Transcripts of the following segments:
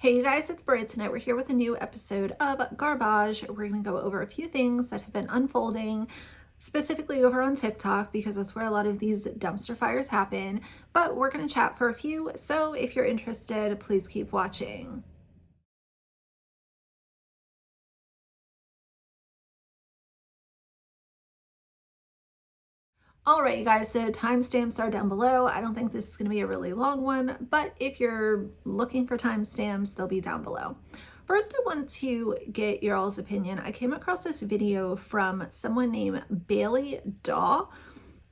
Hey you guys, it's Bri. Tonight we're here with a new episode of Garbage. We're going to go over a few things that have been unfolding, specifically over on TikTok, because that's where a lot of these dumpster fires happen. But we're going to chat for a few, so if you're interested, please keep watching. All right, you guys, so timestamps are down below. I don't think this is going to be a really long one, but if you're looking for timestamps, they'll be down below. First, I want to get your all's opinion. I came across this video from someone named Bailey Daw,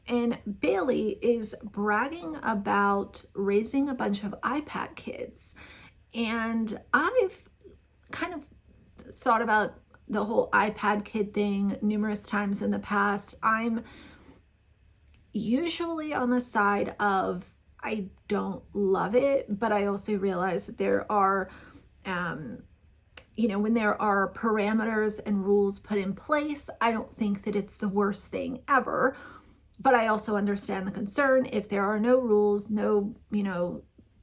and Bailey is bragging about raising a bunch of iPad kids. And I've kind of thought about the whole iPad kid thing numerous times in the past. I'm usually on the side of I don't love it, but I also realize that there are when there are parameters and rules put in place, I don't think that it's the worst thing ever. But I also understand the concern if there are no rules, no,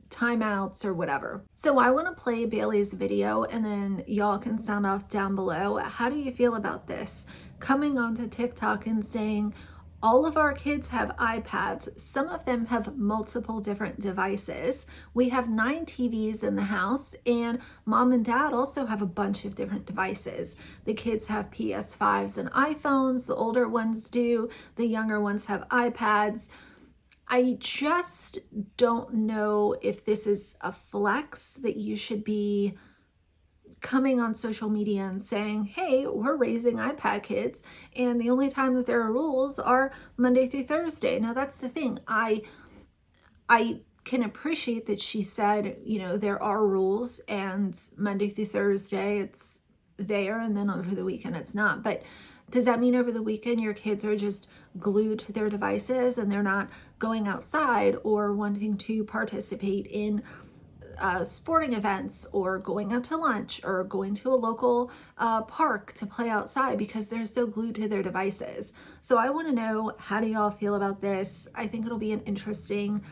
timeouts or whatever. So I want to play Bailey's video and then y'all can sound off down below. How do you feel about this? Coming onto TikTok and saying, all of our kids have iPads. Some of them have multiple different devices. We have 9 TVs in the house, and mom and dad also have a bunch of different devices. The kids have PS5s and iPhones. The older ones do. The younger ones have iPads. I just don't know if this is a flex that you should be coming on social media and saying, hey, we're raising iPad kids, and the only time that there are rules are Monday through Thursday. Now that's the thing. I can appreciate that she said, there are rules, and Monday through Thursday it's there, and then over the weekend it's not. But does that mean over the weekend your kids are just glued to their devices and they're not going outside or wanting to participate in sporting events or going out to lunch or going to a local park to play outside because they're so glued to their devices? So I want to know, how do y'all feel about this? I think it'll be an interesting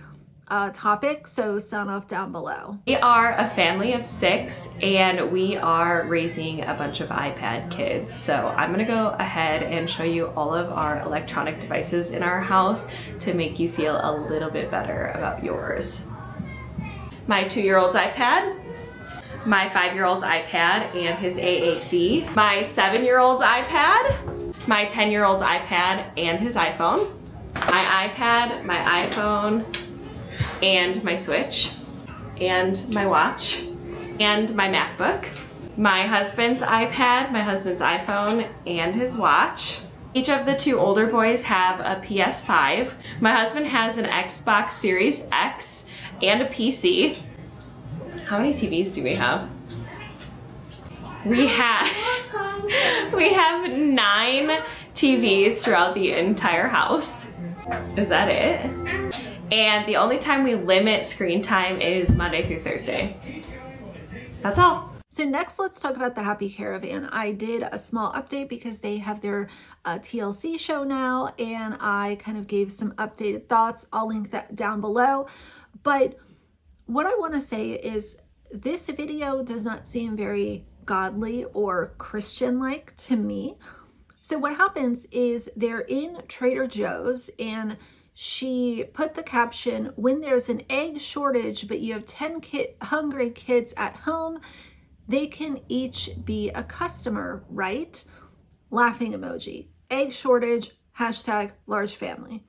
topic, so sound off down below. We are a family of 6 and we are raising a bunch of iPad kids. So I'm gonna go ahead and show you all of our electronic devices in our house to make you feel a little bit better about yours. My 2-year-old's iPad, my 5-year-old's iPad and his AAC, my 7-year-old's iPad, my 10-year-old's iPad and his iPhone, my iPad, my iPhone, and my Switch, and my watch, and my MacBook, my husband's iPad, my husband's iPhone, and his watch. Each of the 2 older boys have a PS5. My husband has an Xbox Series X and a PC. How many TVs do we have? We have 9 TVs throughout the entire house. Is that it? And the only time we limit screen time is Monday through Thursday. That's all. So next, let's talk about the Happy Caravan. I did a small update because they have their TLC show now, and I kind of gave some updated thoughts. I'll link that down below. But what I want to say is this video does not seem very godly or Christian-like to me. So what happens is they're in Trader Joe's, and she put the caption, when there's an egg shortage but you have 10 hungry kids at home, they can each be a customer, right? Laughing emoji. Egg shortage, hashtag large family.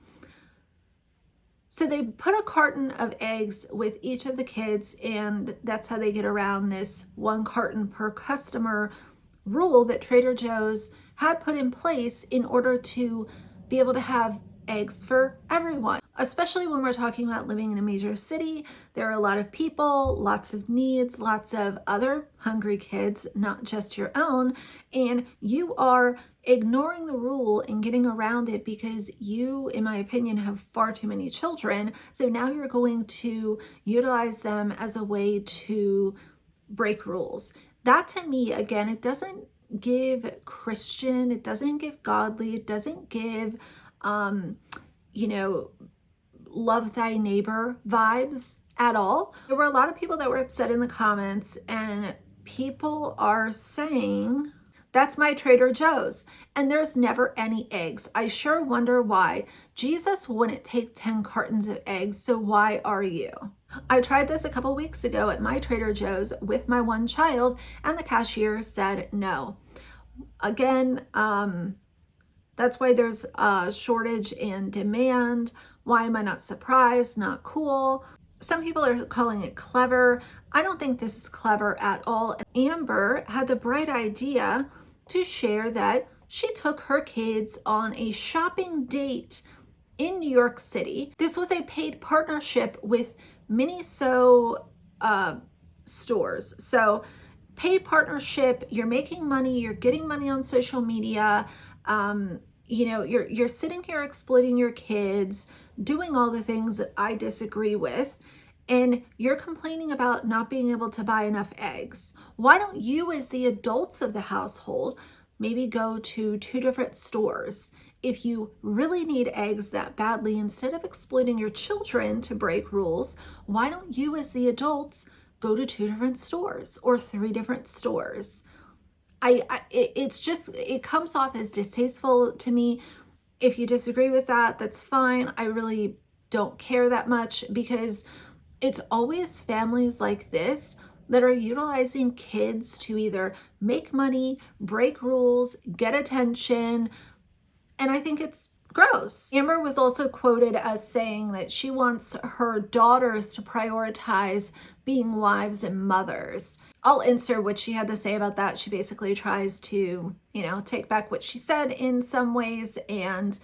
So they put a carton of eggs with each of the kids, and that's how they get around this 1 carton per customer rule that Trader Joe's had put in place in order to be able to have eggs for everyone. Especially when we're talking about living in a major city, there are a lot of people, lots of needs, lots of other hungry kids, not just your own, and you are ignoring the rule and getting around it because you, in my opinion, have far too many children. So now you're going to utilize them as a way to break rules. That, to me, again, it doesn't give Christian, it doesn't give godly, it doesn't give love thy neighbor vibes at all. There were a lot of people that were upset in the comments, and people are saying, that's my Trader Joe's, and there's never any eggs. I sure wonder why. Jesus wouldn't take 10 cartons of eggs, so why are you? I tried this a couple weeks ago at my Trader Joe's with my one child, and the cashier said no. Again, that's why there's a shortage in demand. Why am I not surprised? Not cool. Some people are calling it clever. I don't think this is clever at all. Amber had the bright idea to share that she took her kids on a shopping date in New York City. This was a paid partnership with Miniso stores. So paid partnership, you're making money, you're getting money on social media, you know, you're sitting here exploiting your kids, doing all the things that I disagree with, and you're complaining about not being able to buy enough eggs. Why don't you, as the adults of the household, maybe go to 2 different stores? If you really need eggs that badly, instead of exploiting your children to break rules, why don't you, as the adults, go to 2 different stores or 3 different stores? It's just, it comes off as distasteful to me. If you disagree with that, that's fine. I really don't care that much, because it's always families like this that are utilizing kids to either make money, break rules, get attention, and I think it's gross. Amber was also quoted as saying that she wants her daughters to prioritize being wives and mothers. I'll insert what she had to say about that. She basically tries to, you know, take back what she said in some ways. And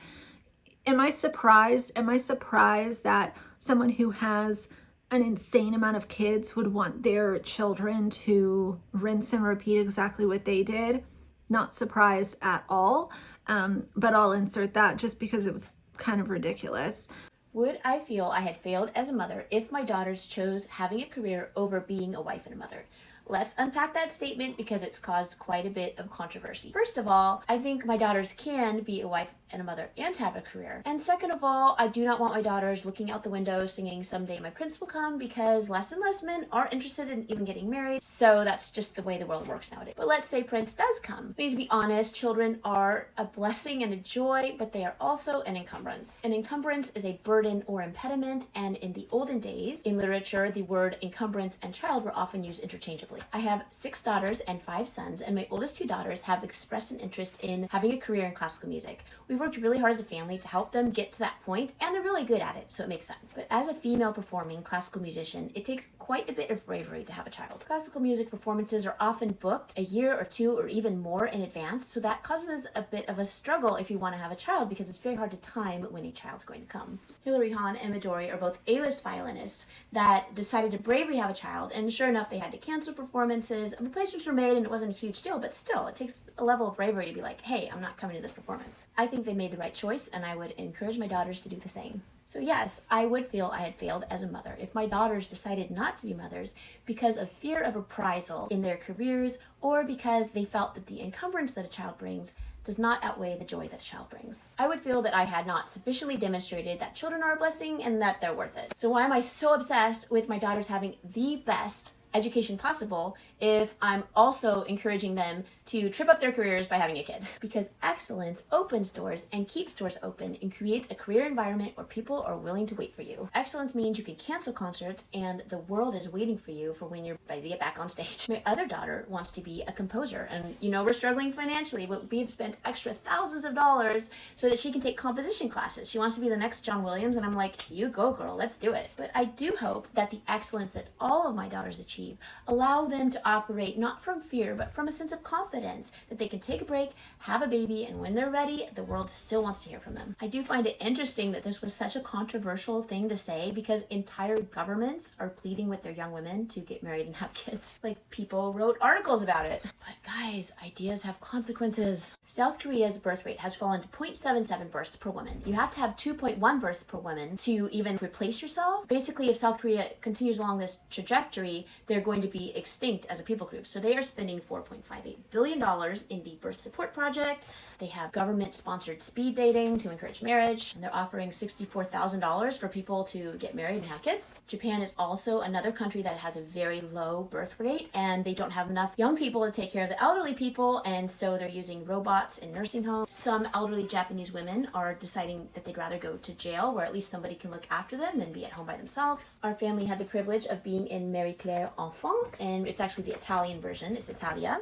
am I surprised? Am I surprised that someone who has an insane amount of kids would want their children to rinse and repeat exactly what they did? Not surprised at all. But I'll insert that just because it was kind of ridiculous. Would I feel I had failed as a mother if my daughters chose having a career over being a wife and a mother? Let's unpack that statement because it's caused quite a bit of controversy. First of all, I think my daughters can be a wife and a mother and have a career. And second of all, I do not want my daughters looking out the window singing "Someday My Prince Will Come," because less and less men are interested in even getting married. So that's just the way the world works nowadays. But let's say Prince does come. We need to be honest, children are a blessing and a joy, but they are also an encumbrance. An encumbrance is a burden or impediment, and in the olden days, in literature, the word encumbrance and child were often used interchangeably. I have 6 daughters and 5 sons, and my oldest 2 daughters have expressed an interest in having a career in classical music. We've worked really hard as a family to help them get to that point, and they're really good at it, so it makes sense. But as a female performing classical musician, it takes quite a bit of bravery to have a child. Classical music performances are often booked a year or 2 or even more in advance, so that causes a bit of a struggle if you want to have a child, because it's very hard to time when a child's going to come. Hilary Hahn and Midori are both A-list violinists that decided to bravely have a child, and sure enough, they had to cancel performances. Replacements were made, and it wasn't a huge deal, but still, it takes a level of bravery to be like, hey, I'm not coming to this performance. I think they made the right choice, and I would encourage my daughters to do the same. So yes, I would feel I had failed as a mother if my daughters decided not to be mothers because of fear of reprisal in their careers, or because they felt that the encumbrance that a child brings does not outweigh the joy that a child brings. I would feel that I had not sufficiently demonstrated that children are a blessing and that they're worth it. So why am I so obsessed with my daughters having the best education possible if I'm also encouraging them to trip up their careers by having a kid? Because excellence opens doors and keeps doors open and creates a career environment where people are willing to wait for you. Excellence means you can cancel concerts and the world is waiting for you for when you're ready to get back on stage. My other daughter wants to be a composer, and you know, we're struggling financially, but we've spent extra thousands of dollars so that she can take composition classes. She wants to be the next John Williams, and I'm like, you go girl, let's do it. But I do hope that the excellence that all of my daughters achieve allow them to operate not from fear, but from a sense of confidence that they can take a break, have a baby, and when they're ready, the world still wants to hear from them. I do find it interesting that this was such a controversial thing to say, because entire governments are pleading with their young women to get married and have kids. Like, people wrote articles about it. But guys, ideas have consequences. South Korea's birth rate has fallen to 0.77 births per woman. You have to have 2.1 births per woman to even replace yourself. Basically, if South Korea continues along this trajectory, they're going to be extinct as a people group. So they are spending $4.58 billion in the birth support project. They have government-sponsored speed dating to encourage marriage, and they're offering $64,000 for people to get married and have kids. Japan is also another country that has a very low birth rate, and they don't have enough young people to take care of the elderly people, and so they're using robots in nursing homes. Some elderly Japanese women are deciding that they'd rather go to jail, where at least somebody can look after them than be at home by themselves. Our family had the privilege of being in Marie Claire Enfant, and it's actually the Italian version. It's Italia.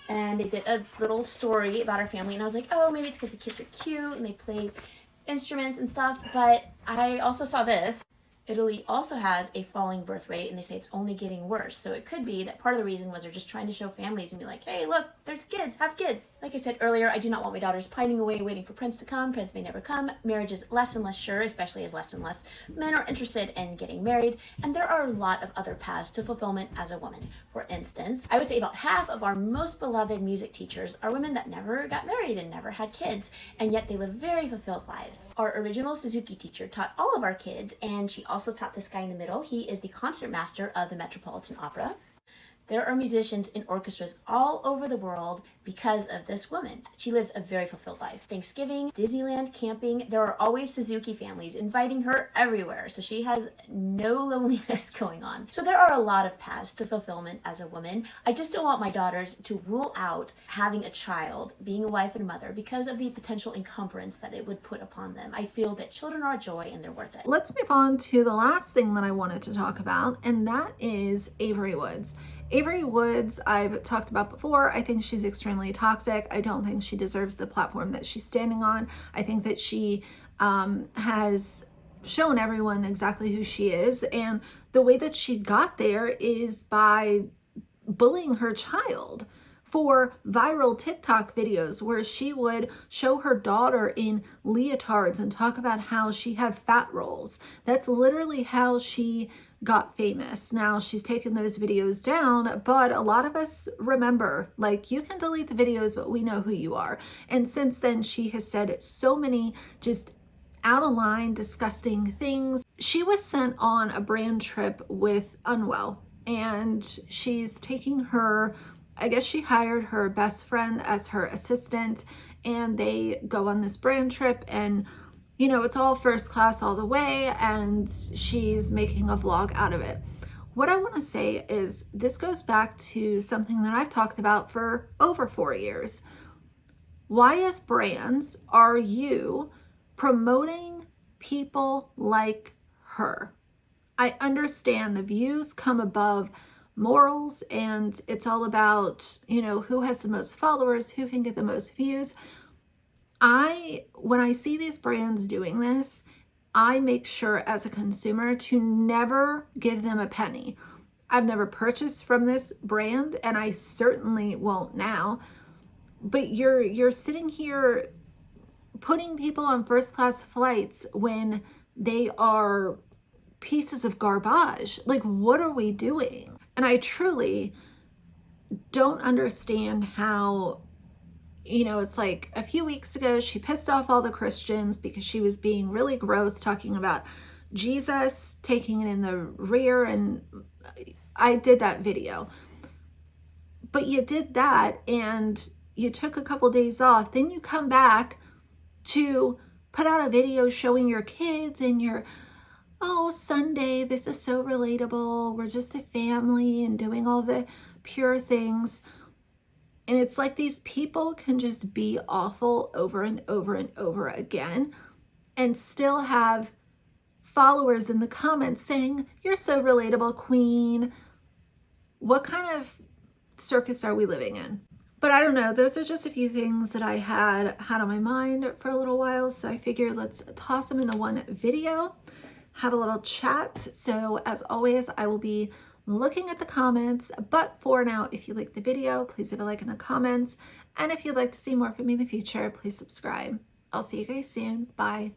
And they did a little story about our family, and I was like, oh, maybe it's because the kids are cute and they play instruments and stuff. But I also saw this. Italy also has a falling birth rate, and they say it's only getting worse. So it could be that part of the reason was they're just trying to show families and be like, hey, look, there's kids, have kids. Like I said earlier, I do not want my daughters pining away waiting for Prince to come. Prince may never come. Marriage is less and less sure, especially as less and less men are interested in getting married. And there are a lot of other paths to fulfillment as a woman. For instance, I would say about half of our most beloved music teachers are women that never got married and never had kids, and yet they live very fulfilled lives. Our original Suzuki teacher taught all of our kids, and she also taught this guy in the middle. He is the concertmaster of the Metropolitan Opera. There are musicians in orchestras all over the world because of this woman. She lives a very fulfilled life. Thanksgiving, Disneyland, camping, there are always Suzuki families inviting her everywhere. So she has no loneliness going on. So there are a lot of paths to fulfillment as a woman. I just don't want my daughters to rule out having a child, being a wife and a mother, because of the potential encumbrance that it would put upon them. I feel that children are a joy and they're worth it. Let's move on to the last thing that I wanted to talk about, and that is Avery Woods. Avery Woods, I've talked about before. I think she's extremely toxic. I don't think she deserves the platform that she's standing on. I think that she has shown everyone exactly who she is. And the way that she got there is by bullying her child for viral TikTok videos where she would show her daughter in leotards and talk about how she had fat rolls. That's literally how she got famous. Now she's taken those videos down, but a lot of us remember, like, you can delete the videos, but we know who you are. And since then, she has said so many just out of line, disgusting things. She was sent on a brand trip with Unwell, and she's taking her, I guess she hired her best friend as her assistant, and they go on this brand trip, and you know, it's all first class all the way, and she's making a vlog out of it. What I want to say is this goes back to something that I've talked about for over 4 years. Why, as brands, are you promoting people like her? I understand the views come above morals, and it's all about, you know, who has the most followers, who can get the most views. When I see these brands doing this, I make sure as a consumer to never give them a penny. I've never purchased from this brand, and I certainly won't now. But you're sitting here putting people on first class flights when they are pieces of garbage. Like, what are we doing? And I truly don't understand how, you know, it's like a few weeks ago, she pissed off all the Christians because she was being really gross, talking about Jesus taking it in the rear. And I did that video. But you did that and you took a couple days off. Then you come back to put out a video showing your kids and your, oh, Sunday, this is so relatable. We're just a family and doing all the pure things. And it's like these people can just be awful over and over and over again and still have followers in the comments saying, you're so relatable, queen. What kind of circus are we living in? But I don't know, those are just a few things that I had on my mind for a little while. So I figured let's toss them into one video, have a little chat. So as always, I will be looking at the comments, but for now, if you like the video, please leave a like in the comments. And if you'd like to see more from me in the future, please subscribe. I'll see you guys soon. Bye.